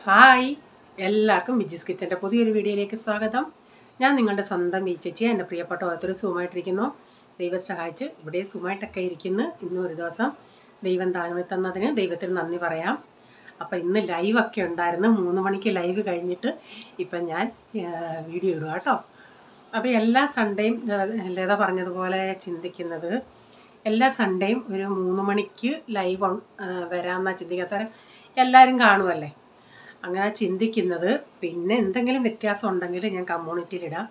Hi, എല്ലാവർക്കും മിജിസ് കിച്ചൻ്റെ പുതിയൊരു വീഡിയോയിലേക്ക് സ്വാഗതം. ഞാൻ നിങ്ങളുടെ സ്വന്തം ഈ ചേച്ചി. എൻ്റെ പ്രിയപ്പെട്ട ഓരോരുത്തർ സുഖമായിട്ടിരിക്കുന്നു. ദൈവം സഹായിച്ച് ഇവിടെ സുഖമായിട്ടൊക്കെ ഇരിക്കുന്നു. ഇന്നും ഒരു ദിവസം ദൈവം ദാനമായി തന്നതിന് ദൈവത്തിന് നന്ദി പറയാം. അപ്പോൾ ഇന്ന് ലൈവൊക്കെ ഉണ്ടായിരുന്നു. 3 മണിക്ക് ലൈവ് കഴിഞ്ഞിട്ട് ഇപ്പം ഞാൻ വീഡിയോ ഇടുക കേട്ടോ. അപ്പോൾ എല്ലാ സൺഡേയും ലത പറഞ്ഞതുപോലെ ചിന്തിക്കുന്നത്, എല്ലാ സൺഡേയും ഒരു 3 മണിക്ക് ലൈവ് വരാമെന്നാണ് ചിന്തിക്കാത്തവരെ എല്ലാവരും കാണുമല്ലേ, അങ്ങനെ ചിന്തിക്കുന്നത്. പിന്നെ എന്തെങ്കിലും വ്യത്യാസം ഉണ്ടെങ്കിൽ ഞാൻ കമ്മ്യൂണിറ്റിയിലിടാം.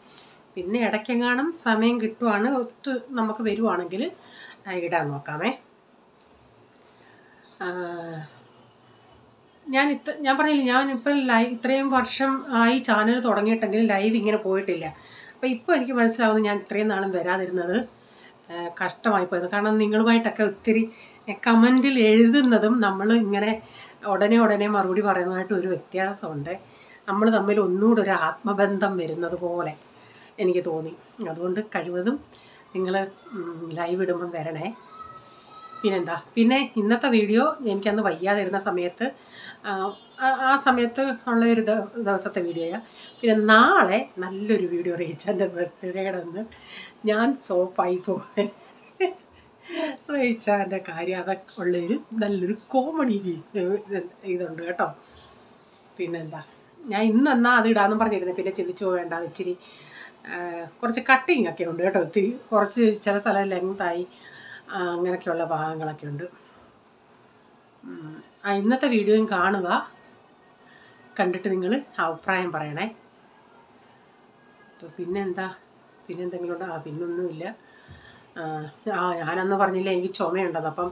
പിന്നെ ഇടയ്ക്കെങ്ങാനും സമയം കിട്ടുവാണ്, നമുക്ക് വരുവാണെങ്കിൽ ഇടാൻ നോക്കാമേ. ഞാൻ പറഞ്ഞില്ല, ഞാനിപ്പം ഇത്രയും വർഷം ആയി ചാനൽ തുടങ്ങിയിട്ടെങ്കിലും ലൈവ് ഇങ്ങനെ പോയിട്ടില്ല. അപ്പോൾ ഇപ്പോൾ എനിക്ക് മനസ്സിലാവുന്നത് ഞാൻ ഇത്രയും നാളും വരാതിരുന്നത് കഷ്ടമായി പോയത്. കാരണം നിങ്ങളുമായിട്ടൊക്കെ ഒത്തിരി കമൻറ്റിൽ എഴുതുന്നതും നമ്മൾ ഇങ്ങനെ ഉടനെ മറുപടി പറയുന്നതായിട്ട് ഒരു വ്യത്യാസമുണ്ട്. നമ്മൾ തമ്മിൽ ഒന്നുകൂടെ ഒരു ആത്മബന്ധം വരുന്നത് പോലെ എനിക്ക് തോന്നി. അതുകൊണ്ട് കഴിവതും നിങ്ങൾ ലൈവ് ഇടുമ്പം വരണേ. പിന്നെ ഇന്നത്തെ വീഡിയോ എനിക്കന്ന് വയ്യാതിരുന്ന സമയത്ത് ആ സമയത്ത് ഉള്ള ഒരു ദിവസത്തെ വീഡിയോയാണ്. പിന്നെ നാളെ നല്ലൊരു വീഡിയോ റീച്ചാൻ്റെ ബർത്ത്ഡേയുടെ അന്ന് ഞാൻ സോപ്പായി പോയി. റീച്ചാൻ്റെ കാര്യം അതൊക്കെ ഉള്ളൊരു നല്ലൊരു കോമഡി ഇതുണ്ട് കേട്ടോ. ഞാൻ ഇന്നെന്നാ അത് ഇടാമെന്ന് പറഞ്ഞിരുന്നത്. പിന്നെ ചിന്തിച്ചു പോവേണ്ട, അത് ഇച്ചിരി കുറച്ച് കട്ടിങ് ഒക്കെ ഉണ്ട് കേട്ടോ. ഒത്തിരി കുറച്ച് ചില സ്ഥലം ലെങ്തായി അങ്ങനെയൊക്കെയുള്ള ഭാഗങ്ങളൊക്കെ ഉണ്ട്. ഇന്നത്തെ വീഡിയോയും കാണുക, കണ്ടിട്ട് നിങ്ങൾ അഭിപ്രായം പറയണേ. പിന്നെന്തെങ്കിലും ഉണ്ടോ? പിന്നൊന്നുമില്ല. ഞാനന്ന് പറഞ്ഞില്ല എനിക്ക് ചുമയുണ്ടെന്ന്. അപ്പം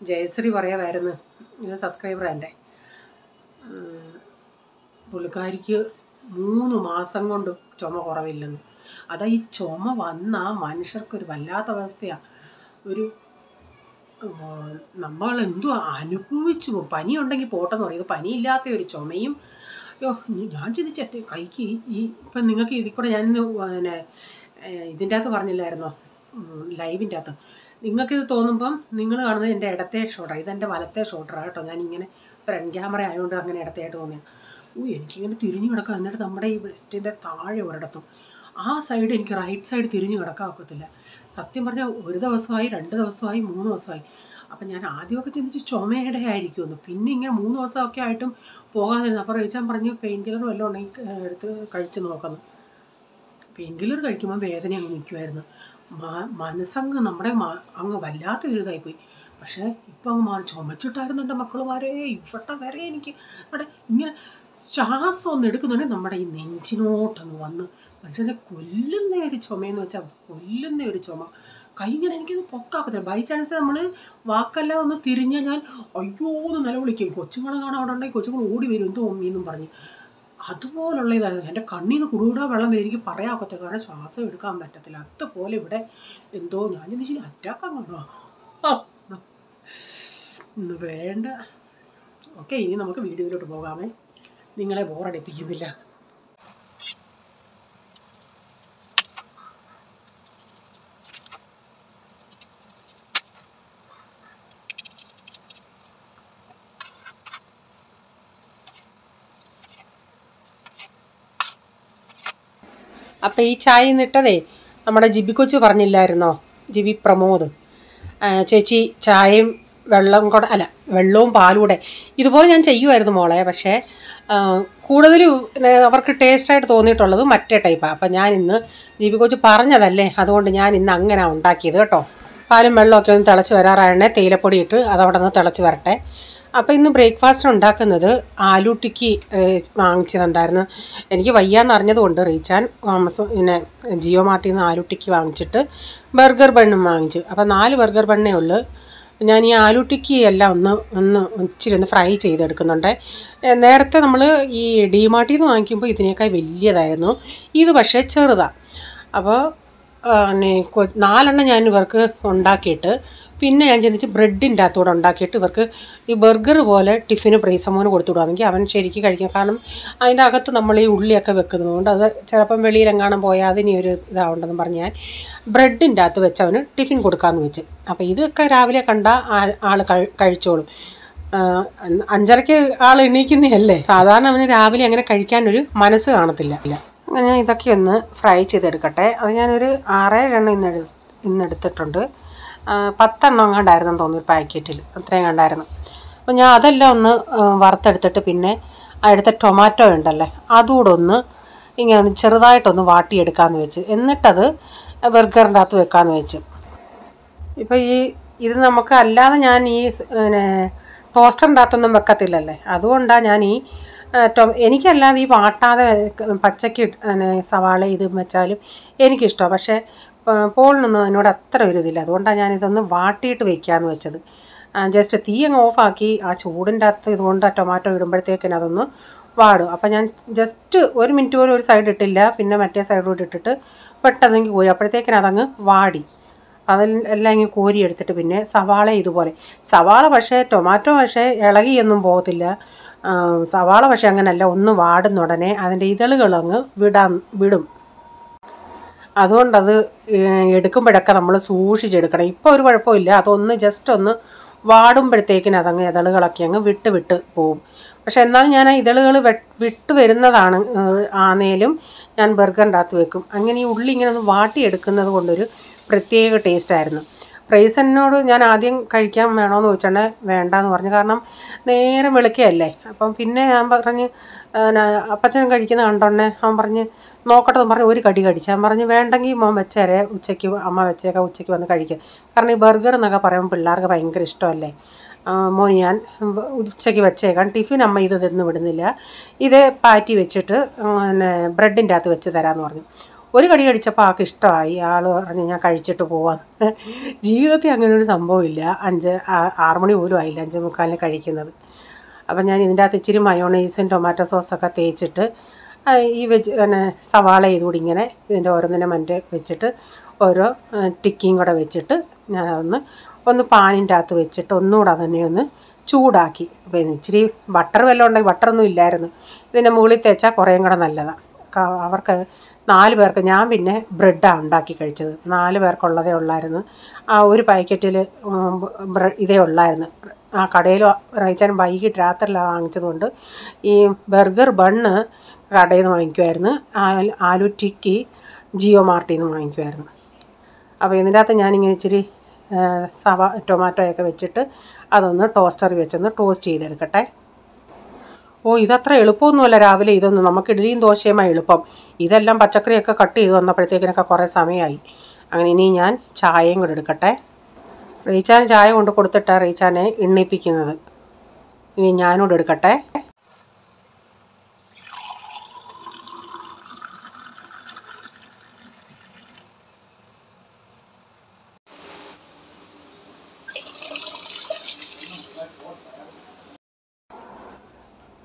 ജയശ്രീ പറയാമായിരുന്നു, ഇത് സബ്സ്ക്രൈബർ എൻ്റെ, പുള്ളിക്കാരിക്ക് 3 മാസം കൊണ്ട് ചുമ കുറവില്ലെന്ന്. അതാ ഈ ചുമ വന്ന മനുഷ്യർക്കൊരു വല്ലാത്ത അവസ്ഥയാണ്. നമ്മൾ എന്തോ അനുഭവിച്ചു പോകും. പനിയുണ്ടെങ്കിൽ പോട്ടെന്ന് പറയും, ഇത് പനിയില്ലാത്ത ഒരു ചുമയും. ഞാൻ ചിന്തിച്ചേ കൈക്ക് ഇപ്പം നിങ്ങൾക്ക് ഇതിൽ കൂടെ ഞാൻ പിന്നെ ഇതിൻ്റെ അകത്ത് പറഞ്ഞില്ലായിരുന്നോ, ലൈവിൻ്റെ അകത്ത് നിങ്ങൾക്കിത് തോന്നുമ്പം നിങ്ങൾ കാണുന്നത് എൻ്റെ ഇടത്തെ ഷോൾഡർ, ഇതെൻ്റെ വലത്തെ ഷോൾഡറാണ് കേട്ടോ. ഞാനിങ്ങനെ ഫ്രണ്ട് ക്യാമറ ആയതുകൊണ്ട് അങ്ങനെ ഇടത്തേയായിട്ട് തോന്നിയത്. എനിക്കിങ്ങനെ തിരിഞ്ഞു കിടക്കാം. എന്നിട്ട് നമ്മുടെ ഈ ബ്രസ്റ്റിൻ്റെ താഴെ ഒരിടത്തും ആ സൈഡ് എനിക്ക് റൈറ്റ് സൈഡ് തിരിഞ്ഞു കിടക്കാൻ ഒക്കത്തില്ല. സത്യം പറഞ്ഞാൽ 1 ദിവസമായി, 2 ദിവസമായി, 3 ദിവസമായി. അപ്പം ഞാൻ ആദ്യമൊക്കെ ചിന്തിച്ച് ചുമയുടെ ആയിരിക്കുമെന്ന്. പിന്നെ ഇങ്ങനെ 3 ദിവസമൊക്കെ ആയിട്ടും പോകാതിരുന്നു. അപ്പോൾ റീച്ചാൻ പറഞ്ഞ് പെയിൻ കില്ലർ വല്ലതും ഉണ്ടെങ്കിൽ എടുത്ത് കഴിച്ച് നോക്കുന്നു. പെയിൻ കില്ലർ കഴിക്കുമ്പോൾ വേദന അങ്ങ് നിൽക്കുമായിരുന്നു. മനസ്സങ്ങ് നമ്മുടെ അങ്ങ് വല്ലാത്ത ഒരു ഇതായിപ്പോയി. പക്ഷേ ഇപ്പം അങ്ങ് മാറി. ചുമച്ചിട്ടായിരുന്നു എൻ്റെ മക്കളുമാരെ ഇവിടെ വരെ എനിക്ക് അവിടെ ഇങ്ങനെ ശ്വാസം ഒന്ന് എടുക്കുന്നുണ്ടെങ്കിൽ നമ്മുടെ ഈ നെഞ്ചിനോട്ടങ്ങ് വന്ന് മനുഷ്യനെ കൊല്ലുന്ന ഒരു ചുമയെന്ന് വെച്ചാൽ കൊല്ലുന്ന ഒരു ചുമ. കൈ ഇങ്ങനെ എനിക്കിത് പൊക്കാക്കത്തില്ല. ബൈ ചാൻസ് നമ്മൾ വാക്കെല്ലാം ഒന്ന് തിരിഞ്ഞാൽ ഞാൻ അയ്യോ എന്ന് നിലവിളിക്കും. കൊച്ചുങ്ങളെ കാണാൻ അവിടെ ഉണ്ടെങ്കിൽ കൊച്ചുങ്ങൾ ഓടി വരും, എന്തോ മമ്മീന്നും പറഞ്ഞ്. അതുപോലുള്ള ഇതായിരുന്നു. എൻ്റെ കണ്ണിൽ നിന്ന് കുടുകൂടാ വെള്ളം വരും. എനിക്ക് പറയാക്കത്തില്ല, കാരണം ശ്വാസം എടുക്കാൻ പറ്റത്തില്ല. അതുപോലെ ഇവിടെ എന്തോ ഞാൻ ചിന്തിച്ചു അറ്റാക്കാണോ ഇന്ന് വേണ്ട. ഓക്കെ, ഇനി നമുക്ക് വീഡിയോയിലോട്ട് പോകാമേ. നിങ്ങളെ ബോറടിപ്പിക്കുന്നില്ല. അപ്പം ഈ ചായ നിട്ടതേ നമ്മുടെ ജിബി കൊച്ചു പറഞ്ഞില്ലായിരുന്നോ, ജിബി പ്രമോദ് ചേച്ചി ചായയും വെള്ളവും പാലും കൂടെ ഇതുപോലെ ഞാൻ ചെയ്യുമായിരുന്നു മോളെ. പക്ഷേ കൂടുതലും അവർക്ക് ടേസ്റ്റായിട്ട് തോന്നിയിട്ടുള്ളത് മറ്റേ ടൈപ്പാണ്. അപ്പം ഞാൻ ഇന്ന് ജിബി കൊച്ചു പറഞ്ഞതല്ലേ, അതുകൊണ്ട് ഞാൻ ഇന്ന് അങ്ങനെ ഉണ്ടാക്കിയത് കേട്ടോ. പാലും വെള്ളമൊക്കെ ഒന്ന് തിളച്ച് വരാറായണേ തേയിലപ്പൊടി ഇട്ട് അതവിടെ നിന്ന് തിളച്ച് വരട്ടെ. അപ്പോൾ ഇന്ന് ബ്രേക്ക്ഫാസ്റ്റ് ഉണ്ടാക്കുന്നത് ആലു ടിക്കി വാങ്ങിച്ചതുണ്ടായിരുന്നു. എനിക്ക് വയ്യാന്ന് അറിഞ്ഞതുകൊണ്ട് റീച്ചാൻ പിന്നെ ജിയോ മാർട്ടിൽ നിന്ന് ആലു ടിക്കി വാങ്ങിച്ചിട്ട് ബർഗർ ബണ്ണും വാങ്ങിച്ചു. അപ്പോൾ 4 ബർഗർ ബണ്ണേ ഉള്ളൂ. ഞാൻ ഈ ആലു ടിക്കി എല്ലാം ഒന്ന് ഇച്ചിരി ഫ്രൈ ചെയ്തെടുക്കുന്നുണ്ട്. നേരത്തെ നമ്മൾ ഈ ഡി മാർട്ടിൽ നിന്ന് വാങ്ങിക്കുമ്പോൾ ഇതിനേക്കാൾ വലിയതായിരുന്നു, ഇത് പക്ഷേ ചെറുതാണ്. അപ്പോൾ 4 ഞാൻ ഇവർക്ക് ഉണ്ടാക്കിയിട്ട് പിന്നെ ഞാൻ ചിന്തിച്ച് ബ്രെഡിൻ്റെ അകത്തൂടെ ഉണ്ടാക്കിയിട്ട് ഇവർക്ക് ഈ ബർഗർ പോലെ ടിഫിന് പ്രീസമോന് കൊടുത്തു വിടുകയാണെങ്കിൽ അവൻ ശരിക്കും കഴിക്കും. കാരണം അതിൻ്റെ അകത്ത് നമ്മൾ ഈ ഉള്ളിയൊക്കെ വെക്കുന്നതുകൊണ്ട് അത് ചിലപ്പം വെളിയിലെങ്ങാനും പോയാൽ അതിന് ഒരു ഇതാവുണ്ടെന്ന് പറഞ്ഞ് ഞാൻ ബ്രെഡിൻ്റെ അകത്ത് വെച്ച് അവന് ടിഫിൻ കൊടുക്കാമെന്ന് വെച്ച്. അപ്പോൾ ഇതൊക്കെ രാവിലെ കണ്ട ആൾ കഴിച്ചോളും. 5:30 ആൾ എണീക്കുന്നതല്ലേ, സാധാരണ അവന് രാവിലെ അങ്ങനെ കഴിക്കാനൊരു മനസ്സ് കാണത്തില്ല. അങ്ങനെ ഞാൻ ഇതൊക്കെ ഒന്ന് ഫ്രൈ ചെയ്തെടുക്കട്ടെ. അത് ഞാനൊരു 6-7 ഇന്ന് എടുത്തിട്ടുണ്ട്. 10 എണ്ണം കണ്ടായിരുന്നു തോന്നുന്നു ഒരു പാക്കറ്റിൽ, അത്രയും കണ്ടായിരുന്നു. അപ്പോൾ ഞാൻ അതെല്ലാം ഒന്ന് വറുത്തെടുത്തിട്ട് പിന്നെ അടുത്ത ടൊമാറ്റോ ഉണ്ടല്ലേ അതുകൂടെ ഒന്ന് ഇങ്ങനെ ചെറുതായിട്ടൊന്ന് വാട്ടിയെടുക്കാമെന്ന് വെച്ച്, എന്നിട്ടത് ബർഗറിൻ്റെ അകത്ത് വെക്കാമെന്ന് വെച്ച്. ഇപ്പോൾ ഇത് നമുക്ക് അല്ലാതെ ഞാൻ ടോസ്റ്ററിൻ്റെ അകത്തൊന്നും വെക്കത്തില്ലല്ലേ, അതുകൊണ്ടാണ് ഞാൻ എനിക്കല്ലാതെ ഈ വാട്ടാതെ പച്ചക്ക് സവാള ഇത് വെച്ചാലും എനിക്കിഷ്ടമാണ്. പക്ഷേ പോളിനൊന്നും അതിനോട് അത്ര ഒരു ഇതില്ല, അതുകൊണ്ടാണ് ഞാനിതൊന്ന് വാട്ടിയിട്ട് വെക്കാമെന്ന് വെച്ചത്. ജസ്റ്റ് തീ അങ്ങ് ഓഫാക്കി ആ ചൂടിൻ്റെ അകത്ത് ഇതുകൊണ്ട് ആ ടൊമാറ്റോ ഇടുമ്പോഴത്തേക്കിന് അതൊന്ന് വാടും. അപ്പോൾ ഞാൻ ജസ്റ്റ് 1 മിനിറ്റ് പോലും ഒരു സൈഡ് ഇട്ടില്ല, പിന്നെ മറ്റേ സൈഡോട്ട് ഇട്ടിട്ട് പെട്ടെന്നെങ്കിൽ കോരി, അപ്പോഴത്തേക്കിന് അതങ്ങ് വാടി. അതെല്ലാം ഇങ്ങനെ കോരി എടുത്തിട്ട് പിന്നെ സവാള ഇതുപോലെ, സവാള പക്ഷേ ടൊമാറ്റോ പക്ഷേ ഇളകിയൊന്നും പോകത്തില്ല. സവാള പക്ഷേ അങ്ങനെയല്ല, ഒന്ന് വാടുന്ന ഉടനെ അതിൻ്റെ ഇതളുകളങ്ങ് വിടും. അതുകൊണ്ടത് എടുക്കുമ്പോഴൊക്കെ നമ്മൾ സൂക്ഷിച്ചെടുക്കണം. ഇപ്പോൾ ഒരു കുഴപ്പമില്ല, അതൊന്ന് ജസ്റ്റ് ഒന്ന് വാടുമ്പോഴത്തേക്കിന് അതങ്ങ് ഇതളുകളൊക്കെ അങ്ങ് വിട്ട് പോവും. പക്ഷെ എന്നാലും ഞാൻ ആ ഇതളുകൾ വിട്ട് വരുന്നതാണ് ആന്നേലും ഞാൻ ബർഗറിൻ്റെ അകത്ത് വെക്കും. അങ്ങനെ ഈ ഉള്ളി ഇങ്ങനെ ഒന്ന് വാട്ടിയെടുക്കുന്നത് കൊണ്ടൊരു പ്രത്യേക ടേസ്റ്റായിരുന്നു. പ്രൈസനോട് ഞാൻ ആദ്യം കഴിക്കാൻ വേണമെന്ന് ചോദിച്ചാൽ വേണ്ടാന്ന് പറഞ്ഞു, കാരണം നേരെ വെളുക്കുകയല്ലേ. അപ്പം പിന്നെ ഞാൻ പറഞ്ഞ് അപ്പച്ചൻ കഴിക്കുന്ന കണ്ടോണ്ടേ അവൻ പറഞ്ഞ് നോക്കട്ടെന്ന് പറഞ്ഞ് ഒരു കടി കടിച്ചു. ഞാൻ പറഞ്ഞ് വേണ്ടെങ്കിൽ മോൻ വെച്ചേരെ, ഉച്ചയ്ക്ക് അമ്മ വെച്ചേക്കാം, ഉച്ചയ്ക്ക് വന്ന് കഴിക്കുക. കാരണം ഈ ബർഗർ എന്നൊക്കെ പറയുമ്പോൾ പിള്ളേർക്ക് ഭയങ്കര ഇഷ്ടമല്ലേ. മോന് ഞാൻ ഉച്ചയ്ക്ക് വെച്ചേക്കാം, ടിഫിൻ അമ്മ ഇത് തിന്ന് വിടുന്നില്ല, ഇതേ പാറ്റി വെച്ചിട്ട് ബ്രെഡിൻ്റെ അകത്ത് വെച്ച് തരാമെന്ന് പറഞ്ഞു. ഒരു കടി കടിച്ചപ്പോൾ ആൾക്ക് ഇഷ്ടമായി. ആൾ പറഞ്ഞ് ഞാൻ കഴിച്ചിട്ട് പോവാന്ന്. ജീവിതത്തിൽ അങ്ങനെ ഒരു സംഭവമില്ല. 6 മണി പോലും ആയില്ല 5:45 കഴിക്കുന്നത്. അപ്പം ഞാൻ ഇതിൻ്റെ അകത്ത് ഇച്ചിരി മയോണൈസും ടൊമാറ്റോ സോസൊക്കെ തേച്ചിട്ട് ഈ സവാള ഇതുകൂടി ഇങ്ങനെ ഇതിൻ്റെ ഓരോന്നിനെ മറ്റേ വെച്ചിട്ട് ഓരോ ടിക്കിയും കൂടെ വെച്ചിട്ട് ഞാനതൊന്ന് പാനിൻ്റെ അകത്ത് വെച്ചിട്ട് ഒന്നുകൂടെ അതിനെ ഒന്ന് ചൂടാക്കി. അപ്പം ഇച്ചിരി ബട്ടർ വല്ലതും ഉണ്ടെങ്കിൽ, ബട്ടറൊന്നും ഇല്ലായിരുന്നു, ഇതിൻ്റെ മുകളിൽ തേച്ചാൽ കുറേയും കൂടെ നല്ലതാണ്. അവർക്ക് 4 പേർക്ക്, ഞാൻ പിന്നെ ബ്രെഡാണ് ഉണ്ടാക്കി കഴിച്ചത്. 4 പേർക്കുള്ളതേ ഉള്ളായിരുന്നു. ആ ഒരു പാക്കറ്റിൽ ഇതേ ഉള്ളായിരുന്നു. ആ കടയിൽ റൈച്ചാൻ വൈകിട്ട് രാത്രിയിലാണ് വാങ്ങിച്ചതുകൊണ്ട് ഈ ബർഗർ ബണ്ണ് കടയിൽ നിന്ന് വാങ്ങിക്കുമായിരുന്നു, ആലു ടിക്കി ജിയോ മാർട്ടിൽ നിന്ന് വാങ്ങിക്കുമായിരുന്നു. അപ്പോൾ ഇതിൻ്റെ അകത്ത് ഞാനിങ്ങനെ ഇച്ചിരി ടൊമാറ്റോയൊക്കെ വെച്ചിട്ട് അതൊന്ന് ടോസ്റ്ററിൽ വെച്ചൊന്ന് ടോസ്റ്റ് ചെയ്തെടുക്കട്ടെ. ഇതത്ര എളുപ്പമൊന്നുമല്ല രാവിലെ ഇതൊന്നും, നമുക്ക് ഇഡ്ഡലിയും ദോശയുമായി എളുപ്പം. ഇതെല്ലാം പച്ചക്കറിയൊക്കെ കട്ട് ചെയ്ത് വന്നപ്പോഴത്തേക്കിനൊക്കെ കുറേ സമയമായി. അങ്ങനെ ഇനി ഞാൻ ചായയും കൂടെ എടുക്കട്ടെ. റീച്ചാൻ ചായ കൊണ്ട് കൊടുത്തിട്ടാണ് റീച്ചാനെ എണ്ണിപ്പിക്കുന്നത്. ഇനി ഞാനോട് എടുക്കട്ടെ.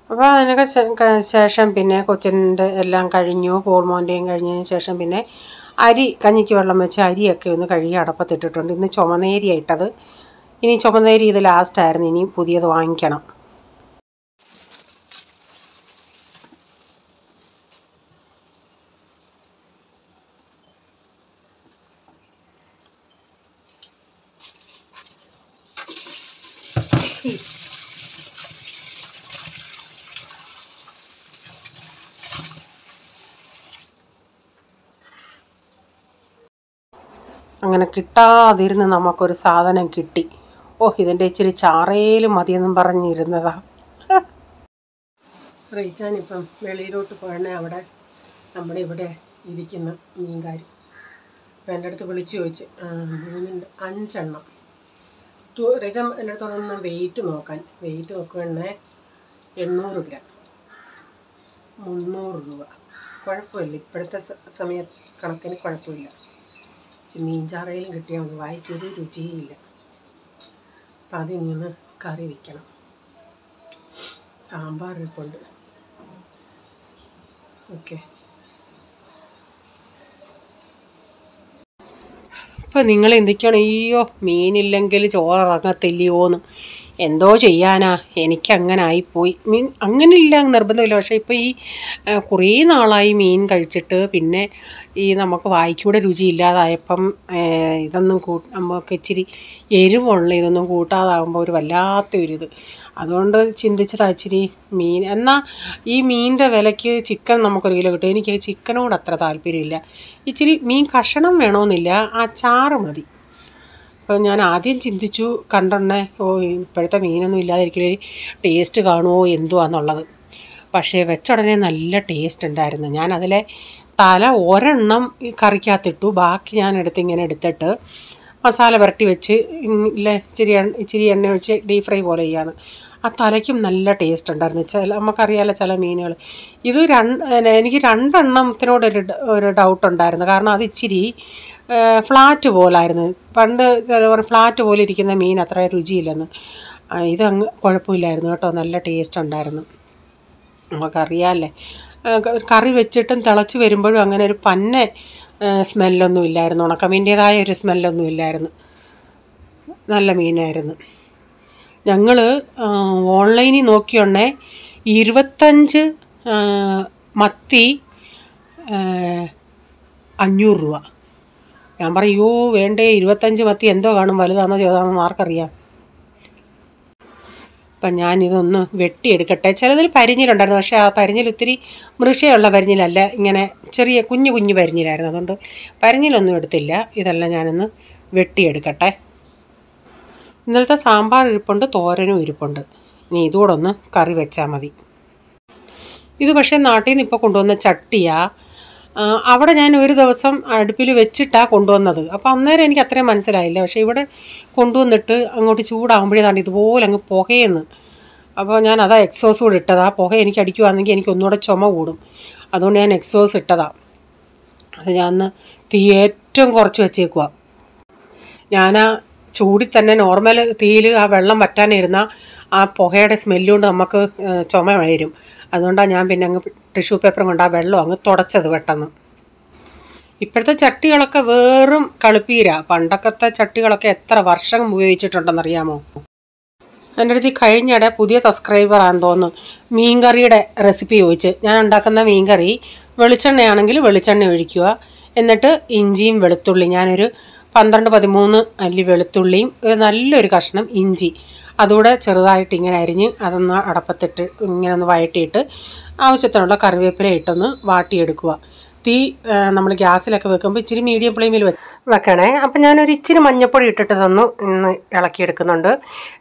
അപ്പോൾ അതിനൊക്കെ ശേഷം പിന്നെ കൊച്ചിൻ്റെ എല്ലാം കഴിഞ്ഞു, പോൾമോൻ്റെയും കഴിഞ്ഞതിന് ശേഷം പിന്നെ കഞ്ഞിക്ക് വെള്ളം വെച്ച് അരിയൊക്കെ ഒന്ന് കഴുകി അടപ്പത്തിട്ടിട്ടുണ്ട്. ഇന്ന് ചുമന്നേരിയാണ് ഇട്ടത്. ഇനി ചുമന്നേരി ഇത് ലാസ്റ്റായിരുന്നു, ഇനി പുതിയത് വാങ്ങിക്കണം. അങ്ങനെ കിട്ടാതിരുന്ന് നമുക്കൊരു സാധനം കിട്ടി. ഇതിൻ്റെ ഇച്ചിരി ചാറേലും മതിയെന്നും പറഞ്ഞിരുന്നതാ. റീച്ചാനിപ്പം വെളിയിലോട്ട് പോകണേ, അവിടെ നമ്മുടെ ഇവിടെ ഇരിക്കുന്ന മീൻകാരി അപ്പം എൻ്റെ അടുത്ത് വിളിച്ച് ചോദിച്ച് 5 എണ്ണം. റീച്ചാൻ എൻ്റെ അടുത്ത് ഒന്ന് വെയിറ്റ് നോക്കുകയാണേ 800 ഗ്രാം 300 രൂപ. കുഴപ്പമില്ല, ഇപ്പോഴത്തെ സമയ കണക്കിന് കുഴപ്പമില്ല. മീൻചാറയിലും കിട്ടിയാൽ മതി, വായിക്കൊരു രുചിയില്ല. അപ്പം അതിൽ നിന്ന് കറി വയ്ക്കണം. സാമ്പാർ ഇരിപ്പുണ്ട്. ഓക്കെ, അപ്പം നിങ്ങൾ എന്തൊക്കെയാണ്, മീനില്ലെങ്കിൽ ചോറിറങ്ങത്തില്ലയോന്ന് എന്തോ ചെയ്യാനാ, എനിക്കങ്ങനെ ആയിപ്പോയി. മീൻ അങ്ങനെയില്ല, നിർബന്ധമില്ല. പക്ഷേ ഇപ്പോൾ ഈ കുറേ നാളായി മീൻ കഴിച്ചിട്ട് പിന്നെ ഈ നമുക്ക് വായിക്കൂടെ രുചിയില്ലാതായപ്പം ഇതൊന്നും നമുക്ക് ഇച്ചിരി എരിവുള്ള ഇതൊന്നും കൂട്ടാതാകുമ്പോൾ ഒരു വല്ലാത്തൊരിത്. അതുകൊണ്ട് ചിന്തിച്ചതാ ഇച്ചിരി മീൻ. എന്നാൽ ഈ മീനിൻ്റെ വിലയ്ക്ക് ചിക്കൻ നമുക്കൊരു കിലോ കിട്ടും. എനിക്ക് ചിക്കനോട് അത്ര താല്പര്യമില്ല. ഇച്ചിരി മീൻ കഷണം വേണമെന്നില്ല, ആ ചാറ് മതി. അപ്പോൾ ഞാൻ ആദ്യം ചിന്തിച്ചു കണ്ടെണ്ണേ, ഇപ്പോഴത്തെ മീനൊന്നും ഇല്ലാതിരിക്കലേ ടേസ്റ്റ് കാണുമോ എന്തുവാന്നുള്ളത്. പക്ഷേ വെച്ചുടനെ നല്ല ടേസ്റ്റ് ഉണ്ടായിരുന്നു. ഞാനതിലെ തല ഒരെണ്ണം കറിക്കകത്തിട്ടു, ബാക്കി ഞാൻ ഇങ്ങനെ എടുത്തിട്ട് മസാല പുരട്ടി വെച്ച് ഇല്ലേ ഇച്ചിരി എണ്ണ ഒഴിച്ച് ഡീപ് ഫ്രൈ പോലെ ചെയ്യാന്ന്. ആ തലയ്ക്കും നല്ല ടേസ്റ്റ് ഉണ്ടായിരുന്നു. നമുക്കറിയാമല്ലോ ചില മീനുകൾ. ഇത് എനിക്ക് രണ്ടെണ്ണത്തിനോടൊരു ഡൗട്ടുണ്ടായിരുന്നു. കാരണം അത് ഇച്ചിരി ഫ്ലാറ്റ് പോലായിരുന്നു. പണ്ട് ഫ്ലാറ്റ് പോലെ ഇരിക്കുന്ന മീൻ അത്ര രുചിയില്ലെന്ന്. ഇതങ്ങ് കുഴപ്പമില്ലായിരുന്നു കേട്ടോ, നല്ല ടേസ്റ്റ് ഉണ്ടായിരുന്നു. നമുക്കറിയാമല്ലേ, കറി വെച്ചിട്ടും തിളച്ച് വരുമ്പോഴും അങ്ങനെ ഒരു പന്ന സ്മെല്ലൊന്നും ഇല്ലായിരുന്നു. ഉണക്കമീൻ്റേതായ ഒരു സ്മെല്ലൊന്നും ഇല്ലായിരുന്നു. നല്ല മീനായിരുന്നു. ഞങ്ങൾ ഓൺലൈനിൽ നോക്കിയോണ്ടേ 25 മത്തി 500 രൂപ. ഞാൻ പറയോ വേണ്ടേ, 25 മത്തി എന്തോ കാണും, വലുതാണോ ചെറുതാണോ ആർക്കറിയാം. അപ്പം ഞാനിതൊന്ന് വെട്ടിയെടുക്കട്ടെ. ചിലതിൽ പരിഞ്ഞിലുണ്ടായിരുന്നു, പക്ഷേ ആ പരിഞ്ഞിൽ ഒത്തിരി മൃഷയുള്ള പരിഞ്ഞിലല്ല, ഇങ്ങനെ ചെറിയ കുഞ്ഞു പരിഞ്ഞിലായിരുന്നു. അതുകൊണ്ട് പരിഞ്ഞിലൊന്നും എടുത്തില്ല. ഇതെല്ലാം ഞാനൊന്ന് വെട്ടിയെടുക്കട്ടെ. ഇന്നലത്തെ സാമ്പാർ ഇരിപ്പുണ്ട്, തോരനും ഇരിപ്പുണ്ട്. ഇനി ഇതുകൂടെ ഒന്ന് കറി വെച്ചാൽ മതി. ഇത് പക്ഷേ നാട്ടിൽ നിന്ന് ഇപ്പോൾ കൊണ്ടുവന്ന ചട്ടിയാണ്. അവിടെ ഞാൻ ഒരു ദിവസം അടുപ്പിൽ വെച്ചിട്ടാണ് കൊണ്ടുവന്നത്. അപ്പോൾ അന്നേരം എനിക്ക് അത്രയും മനസ്സിലായില്ല. പക്ഷേ ഇവിടെ കൊണ്ടുവന്നിട്ട് അങ്ങോട്ട് ചൂടാകുമ്പോഴേതാണ് ഇതുപോലെ അങ്ങ് പുകയെന്ന്. അപ്പോൾ ഞാൻ അതാ എക്സോസ് കൂടെ ഇട്ടതാണ്. ആ പുക എനിക്ക് അടിക്കുവാണെങ്കിൽ എനിക്ക് ഒന്നുകൂടെ ചുമ കൂടും. അതുകൊണ്ട് ഞാൻ എക്സോസ് ഇട്ടതാണ്. അത് ഞാൻ തീ ഏറ്റവും കുറച്ച് വെച്ചേക്കുക. ഞാൻ ആ ചൂടിൽ തന്നെ നോർമൽ തീയിൽ ആ വെള്ളം വറ്റാനിരുന്ന ആ പുകയുടെ സ്മെല്ലുകൊണ്ട് നമുക്ക് ചുമ വരും. അതുകൊണ്ടാണ് ഞാൻ പിന്നെ അങ്ങ് ടിഷ്യൂ പേപ്പറും കൊണ്ട് ആ വെള്ളം അങ്ങ് തുടച്ചത് പെട്ടെന്ന്. ഇപ്പോഴത്തെ ചട്ടികളൊക്കെ വെറും കളിപ്പീര. പണ്ടൊക്കത്തെ ചട്ടികളൊക്കെ എത്ര വർഷം ഉപയോഗിച്ചിട്ടുണ്ടെന്നറിയാമോ? എൻ്റെ അടുത്ത് കഴിഞ്ഞിടെ പുതിയ സബ്സ്ക്രൈബറാണെന്ന് തോന്നുന്നു മീൻകറിയുടെ റെസിപ്പി ചോദിച്ച്. ഞാൻ ഉണ്ടാക്കുന്ന മീൻകറി വെളിച്ചെണ്ണയാണെങ്കിൽ വെളിച്ചെണ്ണ ഒഴിക്കുക. എന്നിട്ട് ഇഞ്ചിയും വെളുത്തുള്ളി, ഞാനൊരു 12-13 അല്ലി വെളുത്തുള്ളിയും നല്ലൊരു കഷ്ണം ഇഞ്ചി അതുകൂടെ ചെറുതായിട്ട് ഇങ്ങനെ അരിഞ്ഞ് അതൊന്ന് അടപ്പത്തിട്ട് ഇങ്ങനെ ഒന്ന് വഴറ്റിയിട്ട് ആവശ്യത്തിനുള്ള കറിവേപ്പില ഇട്ടൊന്ന് വാട്ടിയെടുക്കുക. തീ നമ്മൾ ഗ്യാസിലൊക്കെ വെക്കുമ്പോൾ ഇച്ചിരി മീഡിയം ഫ്ലെയിമിൽ വെക്കണേ. അപ്പം ഞാനൊരു ഇച്ചിരി മഞ്ഞൾപ്പൊടി ഇട്ടിട്ട് തന്നു ഇന്ന് ഇളക്കിയെടുക്കുന്നുണ്ട്.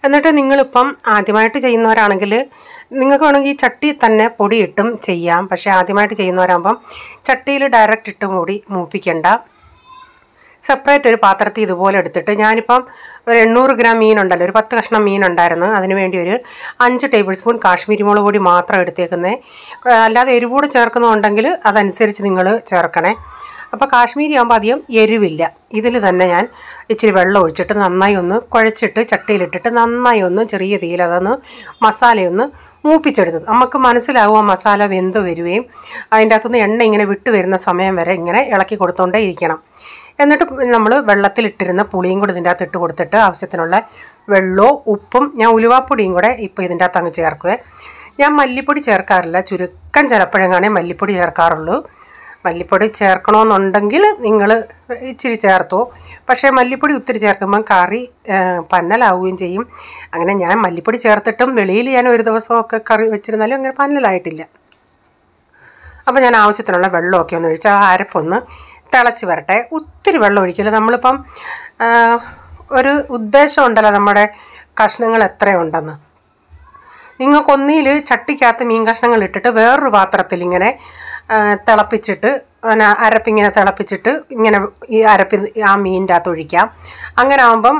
എന്നിട്ട് നിങ്ങളിപ്പം ആദ്യമായിട്ട് ചെയ്യുന്നവരാണെങ്കിൽ നിങ്ങൾക്ക് വേണമെങ്കിൽ ഈ ചട്ടി തന്നെ പൊടി ഇട്ടും ചെയ്യാം. പക്ഷേ ആദ്യമായിട്ട് ചെയ്യുന്നവരാകുമ്പം ചട്ടിയിൽ ഡയറക്റ്റ് ഇട്ട് കൂടി മൂപ്പിക്കണ്ട. സെപ്പറേറ്റ് ഒരു പാത്രത്തിൽ ഇതുപോലെ എടുത്തിട്ട് ഞാനിപ്പം ഒരു 800 ഗ്രാം മീനുണ്ടല്ലോ, ഒരു 10 കഷ്ണം മീനുണ്ടായിരുന്നു. അതിന് വേണ്ടി ഒരു 5 ടേബിൾ സ്പൂൺ കാശ്മീരി മുളക് പൊടി മാത്രം എടുത്തേക്കുന്നത്. അല്ലാതെ എരിവൂടെ ചേർക്കുന്നുണ്ടെങ്കിൽ അതനുസരിച്ച് നിങ്ങൾ ചേർക്കണേ. അപ്പോൾ കാശ്മീരി ആകുമ്പോൾ അധികം എരിവില്ല. ഇതിൽ തന്നെ ഞാൻ ഇച്ചിരി വെള്ളം ഒഴിച്ചിട്ട് നന്നായി ഒന്ന് കുഴച്ചിട്ട് ചട്ടിയിലിട്ടിട്ട് നന്നായി ഒന്ന് ചെറിയ തീയിൽ അതൊന്ന് മസാലയൊന്ന് മൂപ്പിച്ചെടുത്തത്. നമുക്ക് മനസ്സിലാവും ആ മസാല വെന്ത് വരികയും അതിൻ്റെ അകത്തുനിന്ന് എണ്ണ ഇങ്ങനെ വിട്ട് വരുന്ന സമയം വരെ ഇങ്ങനെ ഇളക്കി കൊടുത്തുകൊണ്ടേ ഇരിക്കണം. എന്നിട്ട് നമ്മൾ വെള്ളത്തിലിട്ടിരുന്ന പുളിയും കൂടി ഇതിൻ്റെ അകത്ത് ഇട്ട് കൊടുത്തിട്ട് ആവശ്യത്തിനുള്ള വെള്ളവും ഉപ്പും ഞാൻ ഉലുവാപ്പൊടിയും കൂടെ ഇപ്പോൾ ഇതിൻ്റെ അകത്ത് അങ്ങ് ചേർക്കുവേ. ഞാൻ മല്ലിപ്പൊടി ചേർക്കാറില്ല, ചുരുക്കം ചിലപ്പോഴെങ്ങാണേ മല്ലിപ്പൊടി ചേർക്കാറുള്ളൂ. മല്ലിപ്പൊടി ചേർക്കണമെന്നുണ്ടെങ്കിൽ നിങ്ങൾ ഇച്ചിരി ചേർത്തോ. പക്ഷേ മല്ലിപ്പൊടി ഒത്തിരി ചേർക്കുമ്പം കറി പന്നലാവുകയും ചെയ്യും. അങ്ങനെ ഞാൻ മല്ലിപ്പൊടി ചേർത്തിട്ടും വെളിയിൽ ഞാൻ ഒരു ദിവസമൊക്കെ കറി വെച്ചിരുന്നാലും അങ്ങനെ പന്നലായിട്ടില്ല. അപ്പോൾ ഞാൻ ആവശ്യത്തിനുള്ള വെള്ളമൊക്കെ ഒന്ന് ഒഴിച്ച് ആ അരപ്പൊന്ന് തിളച്ച് വരട്ടെ. ഒത്തിരി വെള്ളം ഒഴിക്കില്ല. നമ്മളിപ്പം ഒരു ഉദ്ദേശം ഉണ്ടല്ലോ നമ്മുടെ കഷ്ണങ്ങൾ എത്രയുണ്ടെന്ന്. നിങ്ങൾക്കൊന്നിയിൽ ചട്ടിക്കകത്ത് മീൻ കഷ്ണങ്ങൾ ഇട്ടിട്ട് വേറൊരു പാത്രത്തിൽ ഇങ്ങനെ തിളപ്പിച്ചിട്ട് അരപ്പിങ്ങനെ തിളപ്പിച്ചിട്ട് ഇങ്ങനെ ഈ അരപ്പ് ആ മീനിൻ്റെ അകത്ത് ഒഴിക്കാം. അങ്ങനെ ആകുമ്പം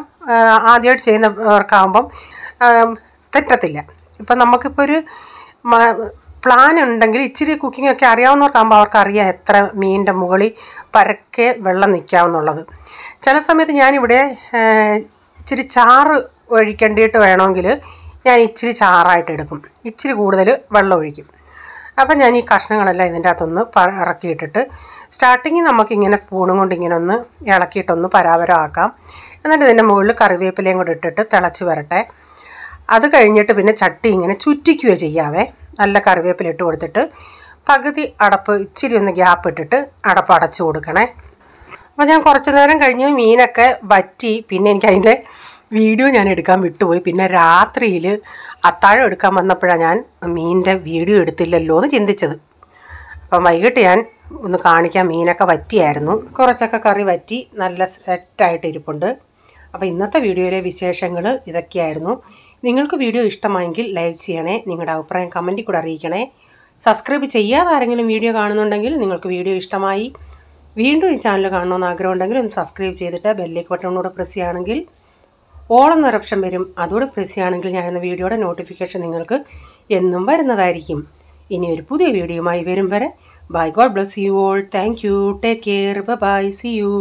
ആദ്യമായിട്ട് ചെയ്യുന്നവർക്കാകുമ്പം തെറ്റത്തില്ല. ഇപ്പം നമുക്കിപ്പോൾ ഒരു പ്ലാൻ ഉണ്ടെങ്കിൽ ഇച്ചിരി കുക്കിംഗ് ഒക്കെ അറിയാവുന്നവർക്കാകുമ്പോൾ അവർക്കറിയാം എത്ര മീനിൻ്റെ മുകളിൽ പരക്കെ വെള്ളം നിൽക്കാമെന്നുള്ളത്. ചില സമയത്ത് ഞാനിവിടെ ഇച്ചിരി ചാറ് ഒഴിക്കേണ്ടിയിട്ട് വേണമെങ്കിൽ ഞാൻ ഇച്ചിരി ചാറായിട്ട് എടുക്കും, ഇച്ചിരി കൂടുതൽ വെള്ളം ഒഴിക്കും. അപ്പം ഞാൻ ഈ കഷ്ണങ്ങളെല്ലാം ഇതിൻ്റെ അകത്തൊന്ന് ഇറക്കിയിട്ടിട്ട് സ്റ്റാർട്ടിങ്ങിൽ നമുക്കിങ്ങനെ സ്പൂണും കൊണ്ട് ഇങ്ങനെ ഒന്ന് ഇളക്കിയിട്ടൊന്ന് പരാപരം ആക്കാം. എന്നിട്ട് ഇതിൻ്റെ മുകളിൽ കറിവേപ്പിലയും കൂടെ ഇട്ടിട്ട് തിളച്ച് വരട്ടെ. അത് കഴിഞ്ഞിട്ട് പിന്നെ ചട്ടി ഇങ്ങനെ ചുറ്റിക്കുകയോ ചെയ്യാവേ. നല്ല കറിവേപ്പില ഇട്ട് കൊടുത്തിട്ട് പകുതി അടപ്പ് ഇച്ചിരി ഒന്ന് ഗ്യാപ്പ് ഇട്ടിട്ട് അടപ്പ് അടച്ചു കൊടുക്കണേ. അപ്പോൾ ഞാൻ കുറച്ച് നേരം കഴിഞ്ഞ് മീനൊക്കെ വറ്റി. പിന്നെ എനിക്ക് അതിൻ്റെ വീഡിയോ ഞാൻ എടുക്കാൻ വിട്ടുപോയി. പിന്നെ രാത്രിയിൽ അത്താഴം എടുക്കാൻ വന്നപ്പോഴാണ് ഞാൻ മീനിൻ്റെ വീഡിയോ എടുത്തില്ലല്ലോ എന്ന് ചിന്തിച്ചത്. അപ്പം വൈകിട്ട് ഞാൻ ഒന്ന് കാണിക്കാൻ. മീനൊക്കെ വറ്റിയായിരുന്നു, കുറച്ചൊക്കെ കറി വറ്റി നല്ല സെറ്റായിട്ട് ഇരിപ്പുണ്ട്. അപ്പോൾ ഇന്നത്തെ വീഡിയോയിലെ വിശേഷങ്ങൾ ഇതൊക്കെയായിരുന്നു. നിങ്ങൾക്ക് വീഡിയോ ഇഷ്ടമായെങ്കിൽ ലൈക്ക് ചെയ്യണേ, നിങ്ങളുടെ അഭിപ്രായം കമൻറ്റിൽ കൂടെ അറിയിക്കണേ. സബ്സ്ക്രൈബ് ചെയ്യാതെ ആരെങ്കിലും വീഡിയോ കാണുന്നുണ്ടെങ്കിൽ നിങ്ങൾക്ക് വീഡിയോ ഇഷ്ടമായി വീണ്ടും ഈ ചാനൽ കാണണമെന്ന് ആഗ്രഹമുണ്ടെങ്കിൽ ഒന്ന് സബ്സ്ക്രൈബ് ചെയ്തിട്ട് ബെല്ലേക്ക് ബട്ടണോടെ പ്രസ് ചെയ്യുകയാണെങ്കിൽ ഓൾ എന്നൊരു ഓപ്ഷൻ വരും. അതോടെ പ്രസ് ചെയ്യുകയാണെങ്കിൽ ഞാനെന്ന വീഡിയോയുടെ നോട്ടിഫിക്കേഷൻ നിങ്ങൾക്ക് എന്നും വരുന്നതായിരിക്കും. ഇനി ഒരു പുതിയ വീഡിയോയുമായി വരും വരെ bye. God bless you all. Thank you. Take care. Bye. See U.